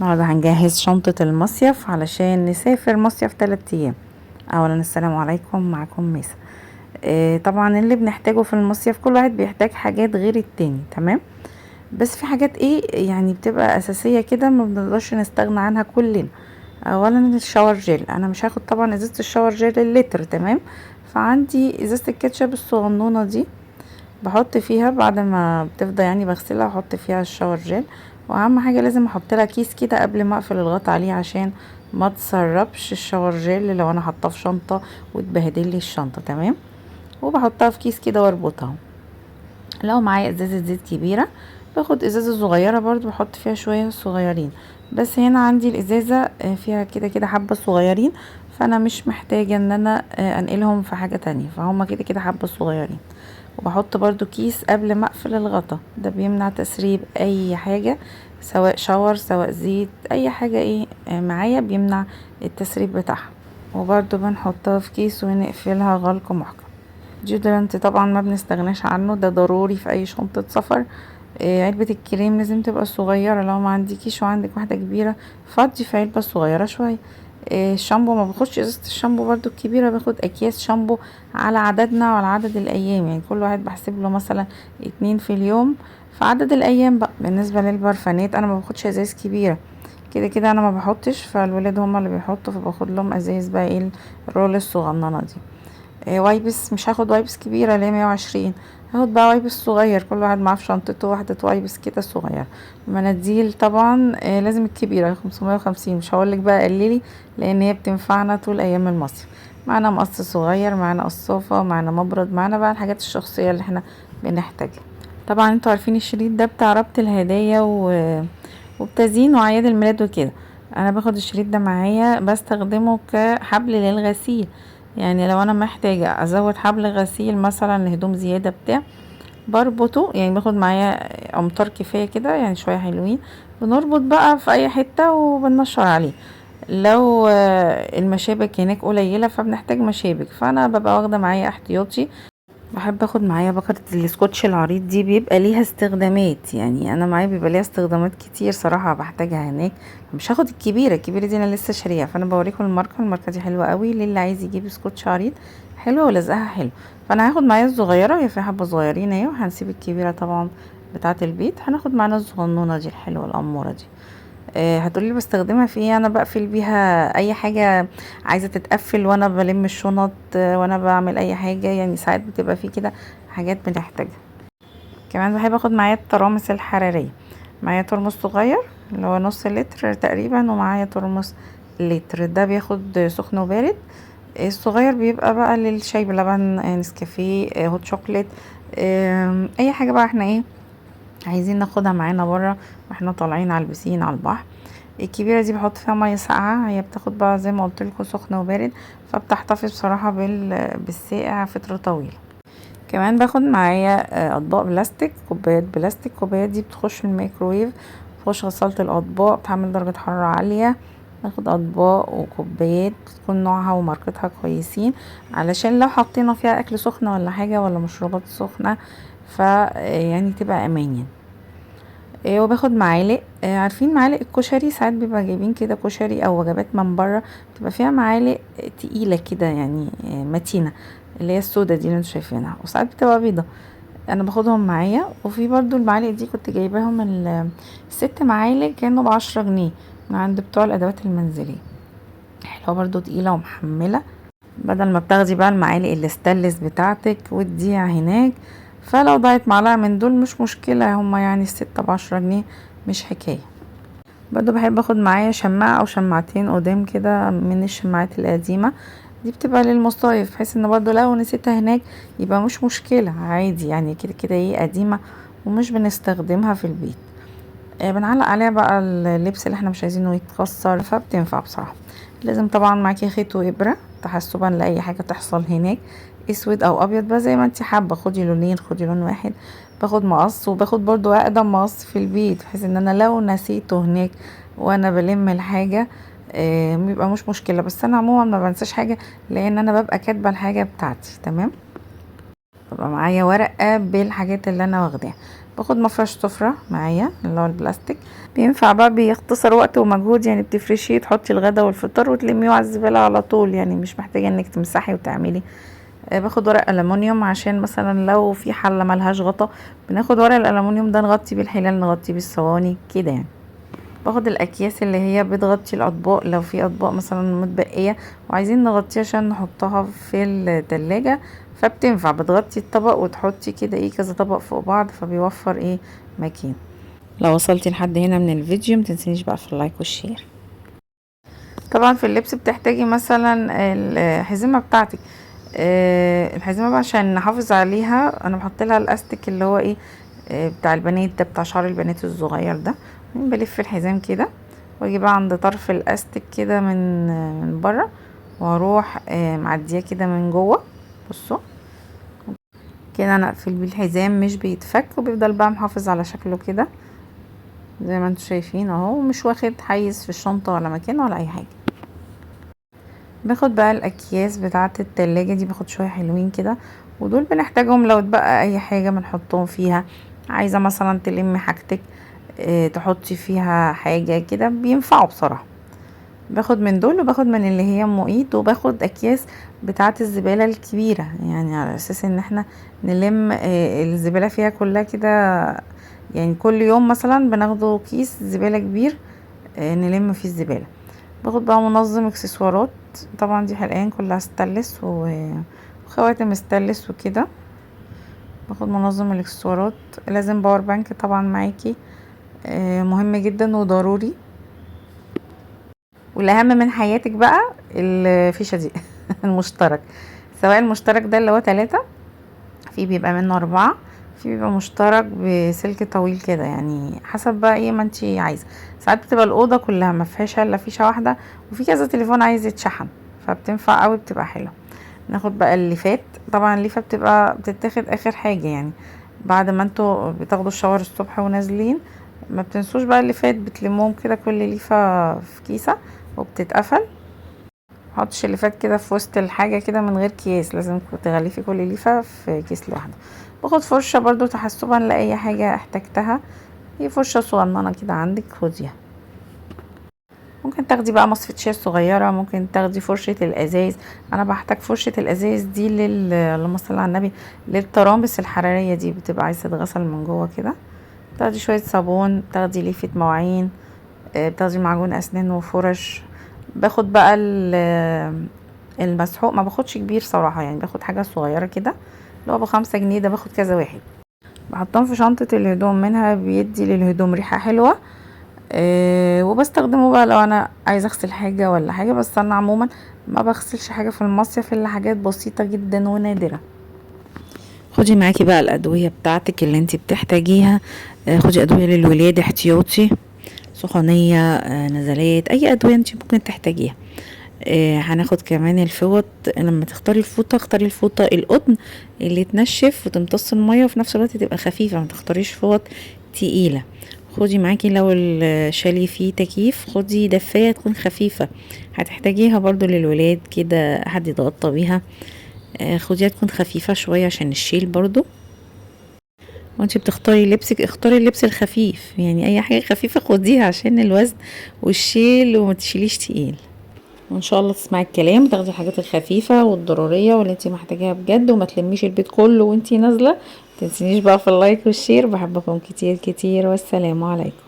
النهارده هنجهز شنطة المصيف علشان نسافر مصيف 3 ايام. اولا السلام عليكم، معكم ميسا. طبعا اللي بنحتاجه في المصيف كل واحد بيحتاج حاجات غير التاني، تمام. بس في حاجات يعني بتبقى اساسية كده ما بنقدرش نستغنى عنها كلنا. اولا الشاور جيل، انا مش هاخد طبعا ازازة الشاور جيل اللتر، تمام. فعندي ازازة الكاتشب الصغنونة دي، بحط فيها بعد ما بتفضى يعني بغسلها واحط فيها الشاور جel. واهم حاجه لازم احط لها كيس كده قبل ما اقفل الغطا عليه عشان ما تسربش الشاور جel لو انا حطاه في شنطه وتبهدل لي الشنطه، تمام. وبحطها في كيس كده واربطها. لو معايا ازازه زيت كبيره باخد ازازه صغيره برضو بحط فيها شويه صغيرين. بس هنا عندي الازازه فيها كده كده حبه صغيرين، فانا مش محتاجه ان انا انقلهم في حاجه تانية، فهم كده كده حبه صغيرين. وبحط برضو كيس قبل ما اقفل الغطا، ده بيمنع تسريب اي حاجة، سواء شاور سواء زيت اي حاجة معايا بيمنع التسريب بتاعها. وبرضو بنحطها في كيس ونقفلها غلق محكم. ديودرنت طبعا ما بنستغناش عنه، ده ضروري في اي شنطة سفر. علبة الكريم لازم تبقى صغيرة، لو ما عندكيش وعندك واحدة كبيرة فضي في علبة صغيرة شوية. الشامبو ما باخدش ازازة الشامبو برضو الكبيرة، باخد اكياس شامبو على عددنا وعلى عدد الايام، يعني كل واحد بحسب له مثلا 2 في اليوم، في عدد الايام بقى. بالنسبة للبرفانات انا ما باخدش ازاز كبيرة، كده كده انا ما بحطش، فالولاد هما اللي بيحطوا، فباخد لهم ازاز بقى الرول الصغننة دي. وايبس مش هاخد وايبس كبيرة اللي هي 120، هاخد بقى وايبس صغير، كل واحد معاه في شنطته واحدة وايبس كده صغير. مناديل طبعا لازم الكبيرة 550، مش هقولك بقى قليلي لان هي بتنفعنا طول ايام المصيف. معانا مقص صغير، معانا قصافة، معانا مبرد، معانا بقى الحاجات الشخصية اللي احنا بنحتاجها. طبعا انتوا عارفين الشريط ده بتاع ربط الهدايا وبتزيين وأعياد الميلاد وكده. انا باخد الشريط ده معايا بستخدمه كحبل للغسيل، يعني لو انا محتاجة ازود حبل غسيل مثلا لهدوم زيادة بتاع بربطه، يعني باخد معايا امتار كفاية كده، يعني شوية حلوين، بنربط بقى في اي حتة وبننشر عليه. لو المشابك هناك قليلة فبنحتاج مشابك، فانا ببقى واخدة معايا احتياطي. بحب اخد معايا بكرة السكوتش العريض دي، بيبقى ليها استخدامات، يعني انا معايا بيبقى ليها استخدامات كتير صراحة بحتاجها هناك. مش هاخد الكبيرة، الكبيرة دي انا لسه شاريها، فانا بوريكم الماركة دي حلوة قوي للي عايز يجيب سكوتش عريض، حلوة ولزقها حلو. فانا هاخد معايا الصغيرة، هي في حبة صغيرين اهي، وهنسيب الكبيرة طبعا بتاعة البيت، هناخد معانا الصغنونة دي الحلوة الأمورة دي. هتقولي بستخدمها في ايه؟ انا بقفل بيها اي حاجه عايزه تتقفل وانا بلم الشنط، وانا بعمل اي حاجه، يعني ساعات بتبقى في كده حاجات بنحتاجها. كمان بحب اخد معايا الترامس الحراريه، معايا ترمس صغير اللي هو نص لتر تقريبا، ومعايا ترمس لتر، ده بياخد سخن وبارد. الصغير بيبقى بقى للشاي بلبن، نسكافيه، هوت شوكليت، اي حاجه بقى احنا عايزين ناخدها معانا بره واحنا طالعين على البسين على البحر. الكبيرة دي بحط فيها مية ساقعة، هي بتاخد بقى زي ما قلت لكم سخن وبارد، فبتحتفظ بصراحة بالساقع فترة طويلة. كمان باخد معايا اطباق بلاستيك، كوبايات بلاستيك، كوبايات دي بتخش الميكرويف، بتخش غسالة الاطباق، بتعمل درجة حرارة عالية. باخد اطباق وكوبايات بتكون نوعها وماركتها كويسين، علشان لو حطينا فيها اكل سخنة ولا حاجة ولا مشروبات سخنة يعني تبقى امان يعني. وباخد معالق، عارفين معالق الكشري؟ ساعات بيبقى جايبين كده كشري او وجبات من بره، بتبقى فيها معالق تقيله كده يعني متينه، اللي هي السودا دي اللي انتوا شايفينها، وساعات بتبقى بيضه. انا باخدهم معايا. وفي برضو المعالق دي كنت جايباهم الست معالق كانوا ب10 جنيه من عند بتوع الادوات المنزليه، حلوه برضو تقيله ومحمله، بدل ما بتاخدي بقى المعالق الاستانلس بتاعتك وتضيع هناك. فلو ضاعت معلقة من دول مش مشكلة، هما يعني الستة ب10 جنيه، مش حكاية. برضو بحب اخد معايا شماعة او شماعتين قدام كده من الشماعات القديمة، دي بتبقى للمصايف، بحيث ان برضو لو نسيتها هناك يبقى مش مشكلة عادي، يعني كده كده قديمة ومش بنستخدمها في البيت. بنعلق عليها بقى اللبس اللي احنا مش عايزينه يتكسر، فبتنفع بصراحة. لازم طبعا معاكي خيط وابرة تحسبا لاي حاجة تحصل هناك، اسود او ابيض بقى زي ما انت حابة، خدي لونين خدي لون واحد. باخد مقص، وباخد برضو اقدم مقص في البيت، بحيث ان انا لو نسيته هناك وانا بلم الحاجة بيبقى مش مشكلة. بس انا عموما ما بنساش حاجة، لان انا ببقى كاتبة الحاجة بتاعتي، تمام. ببقى معايا ورقة بالحاجات اللي انا واخداها. باخد مفرش سفرة معايا اللي هو البلاستيك، بينفع بقى، بيختصر وقت ومجهود، يعني بتفرشيه تحطي الغدا والفطار وتلميه على الزبالة على طول، يعني مش محتاجة انك تمسحي وتعملي. باخد ورق ألمونيوم عشان مثلا لو في حلة ملهاش غطا، بناخد ورق الألمونيوم ده نغطي بيه الحلال، نغطي بيه الصواني كده يعني. باخد الأكياس اللي هي بتغطي الأطباق، لو في أطباق مثلا متبقية وعايزين نغطيها عشان نحطها في التلاجة، فبتنفع بتغطي الطبق وتحطي كده ايه كذا طبق فوق بعض، فبيوفر ايه مكان. لو وصلتي لحد هنا من الفيديو متنسينيش بقى في اللايك والشير. طبعا في اللبس بتحتاجي مثلا الحزمة بتاعتك. الحزمة بقى عشان نحافظ عليها انا بحط لها الاستيك اللي هو ايه بتاع البنات ده، بتاع شعر البنات الصغير ده. بلف الحزام كده واجي بقى عند طرف الاستيك كده من بره، واروح معديه كده من جوه. بصوا كده انا اقفل بيه الحزام، مش بيتفك وبيفضل بقى محافظ على شكله كده زي ما انتم شايفين اهو، مش واخد حيز في الشنطه ولا مكان ولا اي حاجه. باخد بقى الاكياس بتاعه التلاجة دي، باخد شويه حلوين كده، ودول بنحتاجهم لو اتبقى اي حاجه بنحطهم فيها. عايزه مثلا تلمي حاجتك تحطي فيها حاجه كده، بينفعوا بصراحه. باخد من دول وباخد من اللي هي ام ايد، وباخد اكياس بتاعه الزباله الكبيره، يعني على اساس ان احنا نلم الزباله فيها كلها كده. يعني كل يوم مثلا بناخده كيس زباله كبير نلم فيه الزباله. باخد بقى منظم اكسسوارات، طبعا دي حلقان كلها ستانلس وخواتم ستانلس وكده. باخد منظم الاكسسوارات، لازم باور بانك طبعا معاكي، مهم جدا وضروري. والاهم من حياتك بقى الفيشه دي المشترك، سواء المشترك ده اللي هو 3، في بيبقى منه 4، في بيبقى مشترك بسلك طويل كده، يعني حسب بقى ايه ما انتي عايزه. ساعات بتبقى الاوضه كلها ما فيهاش الا فيشه واحده، وفي كذا تليفون عايز يتشحن، فبتنفع قوي، بتبقى حلوه. ناخد بقى الليفات، طبعا الليفه بتتاخد اخر حاجه، يعني بعد ما انتوا بتاخدوا الشاور الصبح ونازلين، ما بتنسوش بقى الليفات، بتلموهم كده كل ليفه في كيسه وبتتقفل. محطش الليفات كده في وسط الحاجة كده من غير كيس، لازم تغلفي كل ليفة في كيس لوحده. باخد فرشة برضو تحسبا لأي حاجة احتجتها، هي فرشة صغننة كده عندك خديها. ممكن تاخدي بقى مصفة شاي صغيرة، ممكن تاخدي فرشة الازاز. انا بحتاج فرشة الازاز دي اللهم صل على النبي، للترامبس الحرارية دي، بتبقى عايزة تتغسل من جوه كده. تاخدي شوية صابون، تاخدي ليفة مواعين، بتاخدي معجون اسنان وفرش. باخد بقى المسحوق، ما باخدش كبير صراحة، يعني باخد حاجة صغيرة كده اللي هو ب5 جنيه ده، باخد كذا واحد بحطهم في شنطة الهدوم، منها بيدي للهدوم ريحة حلوة. وبستخدمه بقى لو انا عايزة اغسل حاجة ولا حاجة، بس انا عموما ما بغسلش حاجة في المصيف الا حاجات بسيطة جدا ونادرة. خدي معاكي بقى الادوية بتاعتك اللي انتي بتحتاجيها. خدي ادوية للولاد احتياطي، سخونية، نزلات، اي ادوية انتي ممكن تحتاجيها. هناخد كمان الفوط، لما تختاري الفوطة اختاري الفوطة القطن اللي تنشف وتمتص المية وفي نفس الوقت تبقى خفيفة، ما تختاريش فوط تقيلة. خدي معاكي لو الشالي فيه تكييف، خدي دفاية تكون خفيفة، هتحتاجيها برضو للولاد كده حد يتغطى بيها. خديها تكون خفيفة شوية عشان الشيل برضو. وانتي بتختاري لبسك اختاري اللبس الخفيف، يعني اي حاجة خفيفة خديها عشان الوزن والشيل، وما تشيليش تقيل. وان شاء الله تسمعي الكلام وتاخدي الحاجات الخفيفه والضروريه واللي انتي محتاجاها بجد، وما تلميش البيت كله وانتي نازله. متنسينيش بقى في اللايك والشير، بحبكم كتير كتير، والسلام عليكم.